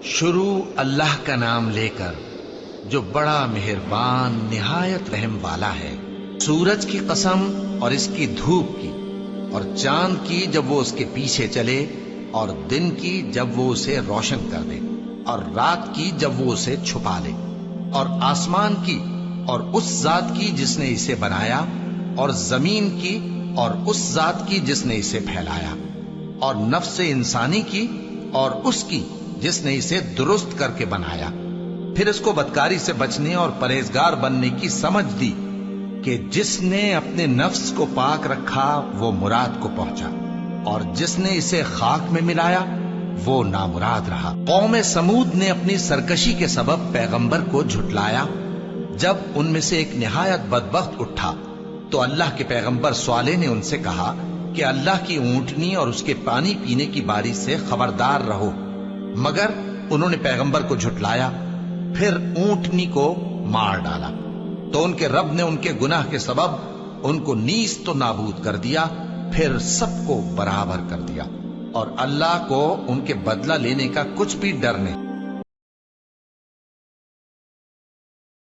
شروع اللہ کا نام لے کر جو بڑا مہربان نہایت رحم والا ہے۔ سورج کی قسم اور اس کی دھوپ کی، اور چاند کی جب وہ اس کے پیچھے چلے، اور دن کی جب وہ اسے روشن کر دے، اور رات کی جب وہ اسے چھپا لے، اور آسمان کی اور اس ذات کی جس نے اسے بنایا، اور زمین کی اور اس ذات کی جس نے اسے پھیلایا، اور نفس انسانی کی اور اس کی جس نے اسے درست کر کے بنایا۔ پھر اس کو بدکاری سے بچنے اور پرہیزگار بننے کی سمجھ دی کہ جس نے اپنے نفس کو پاک رکھا وہ مراد کو پہنچا، اور جس نے اسے خاک میں ملایا وہ نامراد رہا۔ قوم سمود نے اپنی سرکشی کے سبب پیغمبر کو جھٹلایا۔ جب ان میں سے ایک نہایت بدبخت اٹھا تو اللہ کے پیغمبر صالح نے ان سے کہا کہ اللہ کی اونٹنی اور اس کے پانی پینے کی باری سے خبردار رہو، مگر انہوں نے پیغمبر کو جھٹلایا۔ پھر اونٹنی کو مار ڈالا تو ان کے رب نے ان کے گناہ کے سبب ان کو نیست و نابود کر دیا، پھر سب کو برابر کر دیا، اور اللہ کو ان کے بدلہ لینے کا کچھ بھی ڈر نہیں۔